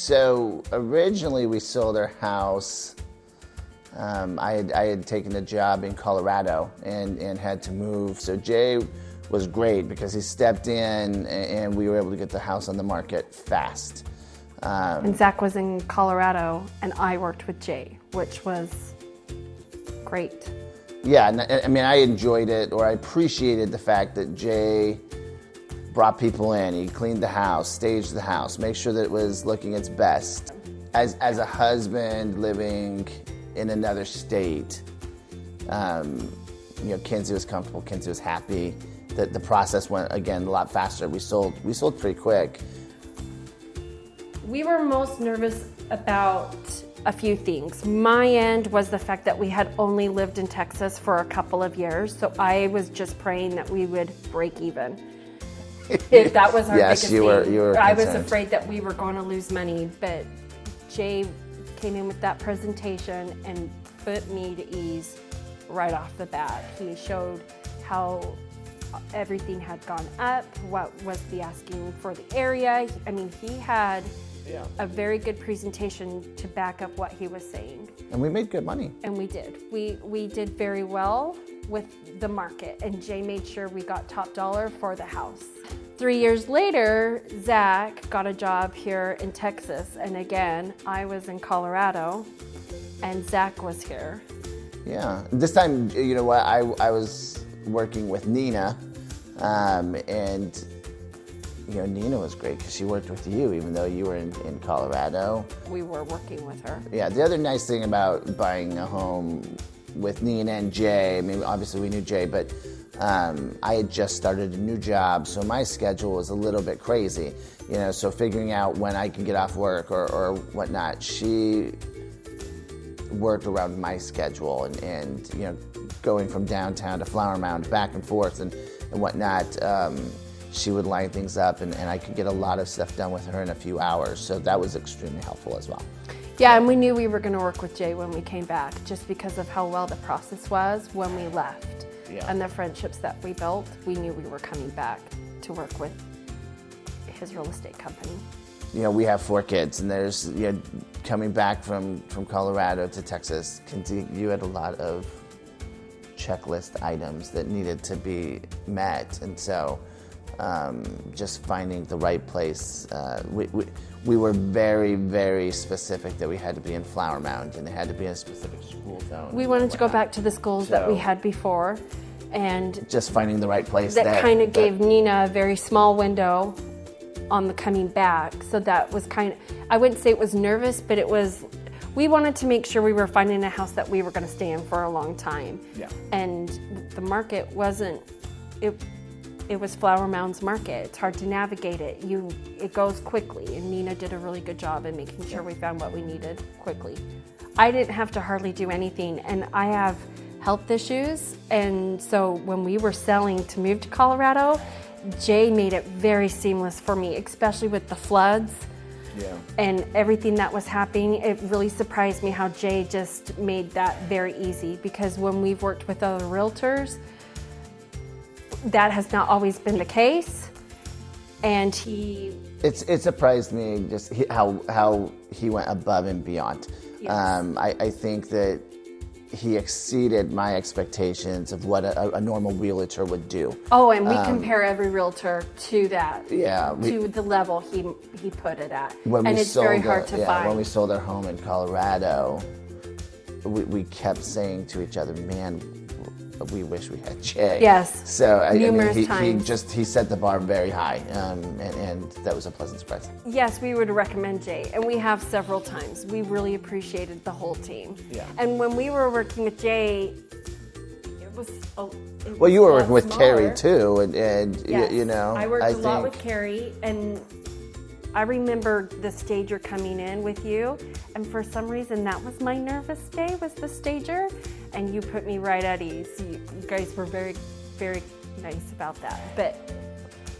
So originally we sold our house. I had taken a job in Colorado and had to move. So Jay was great because he stepped in and we were able to get the house on the market fast. And Zach was in Colorado and I worked with Jay, which was great. Yeah, I mean, I enjoyed it, or I appreciated the fact that Jay brought people in. He cleaned the house, staged the house, made sure that it was looking its best. As a husband living in another state, Kinsey was comfortable, Kinsey was happy. The process went, again, a lot faster. We sold pretty quick. We were most nervous about a few things. My end was the fact that we had only lived in Texas for a couple of years, so I was just praying that we would break even. If that was our biggest thing. Yes, you were I was concerned. afraid that we were going to lose money, but Jay came in with that presentation and put me to ease right off the bat. He showed how everything had gone up, what was the asking for the area. I mean, he had a very good presentation to back up what he was saying. And we made good money. And we did. We did very well with the market, and Jay made sure we got top dollar for the house. 3 years later, Zach got a job here in Texas, and again, I was in Colorado, and Zach was here. Yeah, this time, you know what, I was working with Nina, and Nina was great because she worked with you even though you were in Colorado. We were working with her. Yeah, the other nice thing about buying a home with Nina and Jay, I mean, obviously we knew Jay, but I had just started a new job, so my schedule was a little bit crazy, so figuring out when I could get off work or whatnot. She worked around my schedule and going from downtown to Flower Mound back and forth and whatnot. She would line things up and I could get a lot of stuff done with her in a few hours, so that was extremely helpful as well. Yeah, and we knew we were going to work with Jay when we came back just because of how well the process was when we left. Yeah. And the friendships that we built, we knew we were coming back to work with his real estate company. We have 4 kids, and there's coming back from Colorado to Texas, you had a lot of checklist items that needed to be met, and so just finding the right place. We were very, very specific that we had to be in Flower Mound, and it had to be in a specific school zone. We wanted to go back to the schools that we had before, and just finding the right place. That kind of gave Nina a very small window on the coming back. So that was I wouldn't say it was nervous, but we wanted to make sure we were finding a house that we were going to stay in for a long time. Yeah. And the market wasn't, it was Flower Mound's market. It's hard to navigate it. It goes quickly, and Nina did a really good job in making sure we found what we needed quickly. I didn't have to hardly do anything, and I have health issues, and so when we were selling to move to Colorado, Jay made it very seamless for me, especially with the floods and everything that was happening. It really surprised me how Jay just made that very easy, because when we've worked with other realtors, that has not always been the case, and it surprised me just how he went above and beyond. Yes. I think that he exceeded my expectations of what a normal realtor would do. Oh, and we compare every realtor to that. Yeah. To the level he put it at. And it's very hard to find. When we sold our home in Colorado, we kept saying to each other, man, we wish we had Jay. Yes. So numerous times. He set the bar very high, and that was a pleasant surprise. Yes, we would recommend Jay, and we have several times. We really appreciated the whole team. Yeah. And when we were working with Jay, it was well, you were working with smaller. Carrie too, and Yes. I worked a lot with Carrie, and I remember the stager coming in with you, and for some reason that was my nervous day, was the stager, and you put me right at ease. You guys were very, very nice about that. But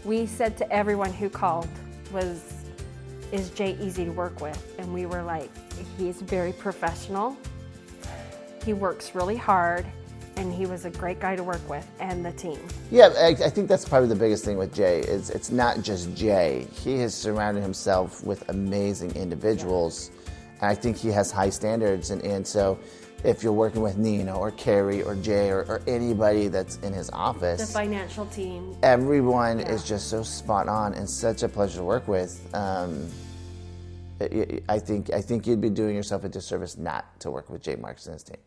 we said to everyone who called, is Jay easy to work with? And we were like, he's very professional, he works really hard, and he was a great guy to work with, and the team. Yeah, I think that's probably the biggest thing with Jay is it's not just Jay. He has surrounded himself with amazing individuals, and I think he has high standards. And so if you're working with Nina or Carrie or Jay or anybody that's in his office, The financial team. everyone is just so spot on and such a pleasure to work with. I think you'd be doing yourself a disservice not to work with Jay Marks and his team.